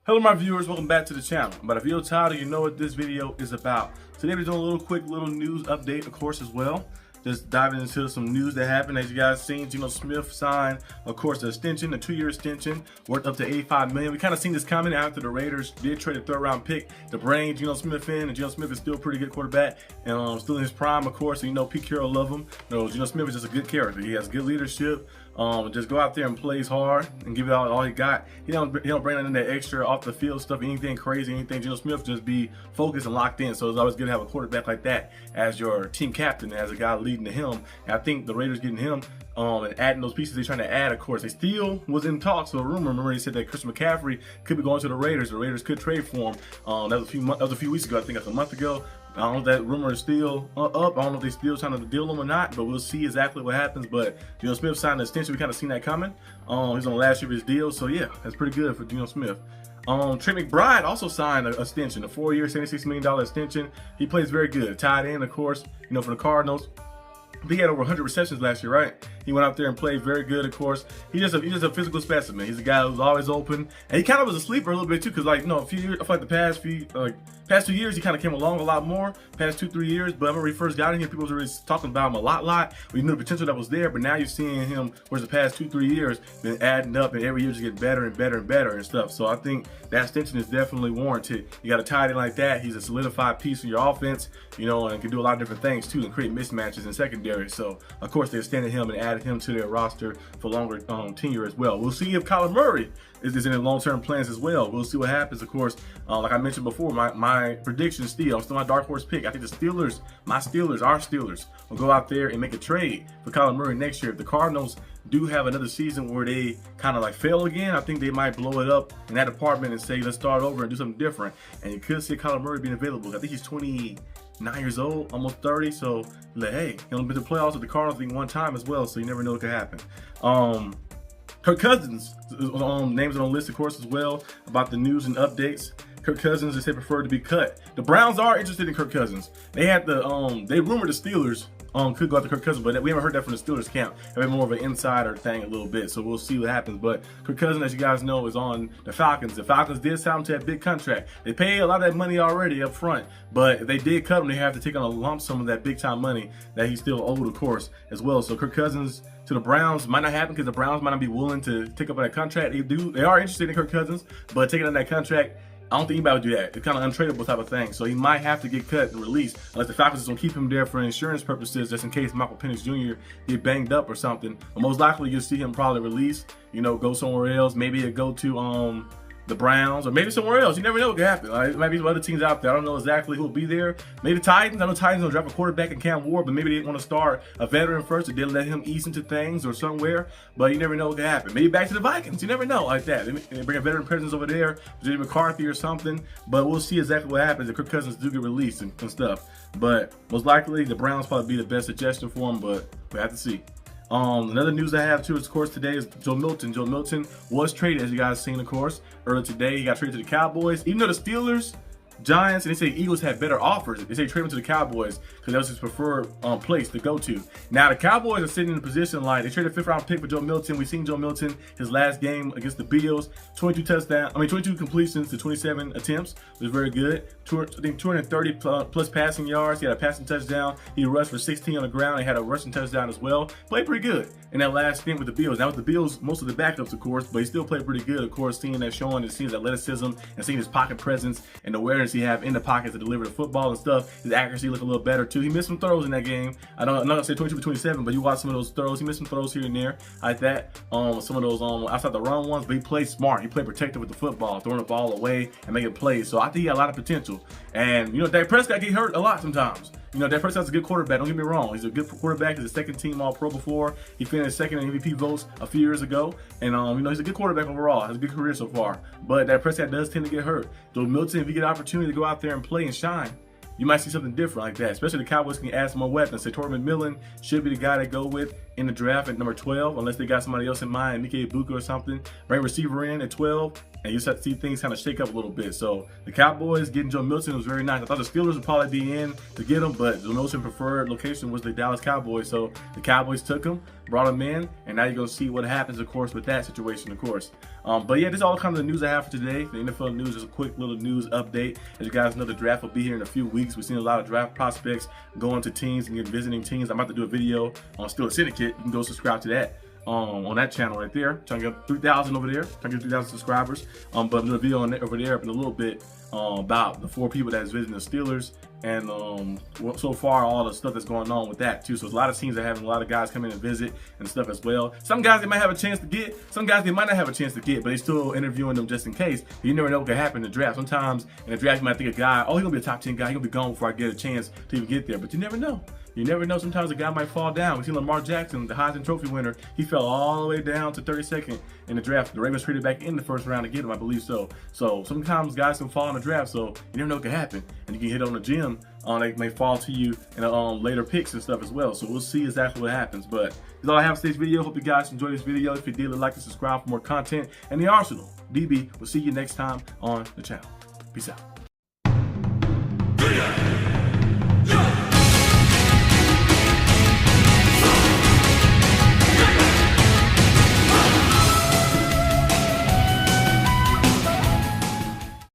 Hello my viewers, welcome back to the channel. By the video title, you know what this video is about. Today we're doing a little news update, of course, as well. Just diving into some news that happened. As you guys seen, Geno Smith signed, of course, the extension, a 2-year extension, worth up to $85 million. We kind of seen this coming after the Raiders did trade a 3rd-round pick to bring Geno Smith in, and Geno Smith is still a pretty good quarterback, and still in his prime, of course. And you know, Pete Carroll love him. You know, Geno Smith is just a good character. He has good leadership. Just go out there and plays hard and give it all he got. He don't bring in that extra off the field stuff, anything crazy, anything. Geno Smith just be focused and locked in. So it's always good to have a quarterback like that as your team captain, as a guy leading to him. And I think the Raiders getting him and adding those pieces they're trying to add, of course. They still was in talks, so a rumor. Remember, they said that Chris McCaffrey could be going to the Raiders. The Raiders could trade for him. That was a few weeks ago. I think that's a month ago. I don't know if that rumor is still up. I don't know if they're still trying to deal him or not, but we'll see exactly what happens. But Geno Smith signed an extension. We kind of seen that coming. He's on the last year of his deal, so yeah, that's pretty good for Geno Smith. Trey McBride also signed an extension, a 4-year, $76 million extension. He plays very good. Tight end, of course, you know, for the Cardinals. He had over 100 receptions last year, right? He went out there and played very good, of course. He's just a physical specimen. He's a guy who's always open, and he kind of was a sleeper a little bit too, because like, you know, a few years, I feel like the past 2 years, he kind of came along a lot more. Past 2-3 years, but I remember he first got in here, people were really talking about him a lot. We knew the potential that was there, but now you're seeing him, whereas the past 2-3 years, been adding up, and every year just getting better and better and better and stuff. So I think that extension is definitely warranted. You got a tight end like that. He's a solidified piece of your offense, you know, and can do a lot of different things too, and create mismatches in secondary. So of course they extended him and added him to their roster for longer tenure as well. We'll see if Kyler Murray is in their long-term plans as well. We'll see what happens, of course. Like I mentioned before, my prediction is still my dark horse pick. I think the Steelers, our Steelers, will go out there and make a trade for Kyler Murray next year. If the Cardinals do have another season where they kind of like fail again, I think they might blow it up in that department and say, let's start over and do something different. And you could see Kyler Murray being available. I think he's 29 years old, almost 30. So, like, hey, he only been to the playoffs with the Cardinals one time as well, so you never know what could happen. Kirk Cousins names on the list, of course, as well, about the news and updates. Kirk Cousins, they say, preferred to be cut. The Browns are interested in Kirk Cousins. They had they rumored the Steelers could go after Kirk Cousins, but we haven't heard that from the Steelers camp. It's more of an insider thing a little bit, so we'll see what happens. But Kirk Cousins, as you guys know, is on the Falcons. The Falcons did sign him to that big contract. They paid a lot of that money already up front, but if they did cut him, they have to take on a lump sum of that big time money that he's still owed, of course, as well. So Kirk Cousins to the Browns might not happen because the Browns might not be willing to take up that contract. They are interested in Kirk Cousins, but taking on that contract, I don't think anybody would do that. It's kind of untradeable type of thing. So he might have to get cut and released unless the Falcons is going to keep him there for insurance purposes, just in case Michael Penix Jr. get banged up or something. But most likely you'll see him probably released, you know, go somewhere else. Maybe it'll go to the Browns, or maybe somewhere else. You never know what could happen. It might be some other teams out there. I don't know exactly who will be there. Maybe the Titans. I know Titans don't draft a quarterback in Cam Ward, but maybe they want to start a veteran first, or they'll let him ease into things or somewhere. But you never know what could happen. Maybe back to the Vikings. You never know like that. They bring a veteran presence over there, Jimmy McCarthy or something. But we'll see exactly what happens if Kirk Cousins do get released and stuff. But most likely the Browns probably be the best suggestion for him, but we have to see. Another news I have too, of course, today is Joe Milton. Joe Milton was traded, as you guys seen, of course, earlier today. He got traded to the Cowboys. Even though the Steelers, Giants, and they say Eagles had better offers, they say trade him to the Cowboys because that was his preferred place to go to. Now the Cowboys are sitting in a position like they traded a 5th-round pick for Joe Milton. We've seen Joe Milton his last game against the Bills, 22 completions to 27 attempts, was very good. I think 230 plus passing yards. He had a passing touchdown. He rushed for 16 on the ground. He had a rushing touchdown as well. Played pretty good in that last stint with the Bills. That was the Bills, most of the backups, of course, but he still played pretty good, of course, seeing that, showing his athleticism and seeing his pocket presence and the awareness he have in the pocket to deliver the football and stuff. His accuracy looked a little better too. He missed some throws in that game. I'm not gonna say 22 for 27, but you watch some of those throws. He missed some throws here and there like that. Some of those outside the run ones, but he played smart. He played protective with the football, throwing the ball away and making plays. So I think he had a lot of potential. And you know, Dak Prescott get hurt a lot sometimes. You know, Dak Prescott's a good quarterback. Don't get me wrong. He's a good quarterback. He's a second-team All-Pro before. He finished second in MVP votes a few years ago. And, you know, he's a good quarterback overall. Has a good career so far. But Dak Prescott does tend to get hurt. Joe Milton, if you get an opportunity to go out there and play and shine, you might see something different like that. Especially the Cowboys can add some more weapons. So Torrey McMillan should be the guy to go with. in the draft at number 12, unless they got somebody else in mind, Nikkei Buka or something. Bring receiver in at 12, and you start to see things kind of shake up a little bit. So the Cowboys getting Joe Milton was very nice. I thought the Steelers would probably be in to get him, but the Milton preferred location was the Dallas Cowboys. So the Cowboys took him, brought him in, and now you're going to see what happens, of course, with that situation, of course. But yeah, this is all kind of the news I have for today. The NFL news is a quick little news update. As you guys know, the draft will be here in a few weeks. We've seen a lot of draft prospects going to teams and visiting teams. I'm about to do a video on Steelers Syndicate. You can go subscribe to that on that channel right there. Trying to get 3,000 over there. Trying to get 3,000 subscribers. But I'm doing a video on over there in a little bit about the 4 people that's visiting the Steelers and so far all the stuff that's going on with that too. So there's a lot of teams that having a lot of guys come in and visit and stuff as well. Some guys they might have a chance to get, some guys they might not have a chance to get, but they still interviewing them just in case. You never know what could happen in the draft. Sometimes in the draft you might think a guy, oh, he's gonna be a top 10 guy, he's gonna be gone before I get a chance to even get there. But you never know. You never know. Sometimes a guy might fall down. We see Lamar Jackson, the Heisman Trophy winner. He fell all the way down to 32nd in the draft. The Ravens traded back in the first round to get him, I believe so. So sometimes guys can fall in the draft, so you never know what can happen. And you can hit on the gym. They may fall to you in later picks and stuff as well. So we'll see exactly what happens. But that's all I have for today's video. Hope you guys enjoyed this video. If you did, like and subscribe for more content. And the Arsenal DB, we'll see you next time on the channel. Peace out.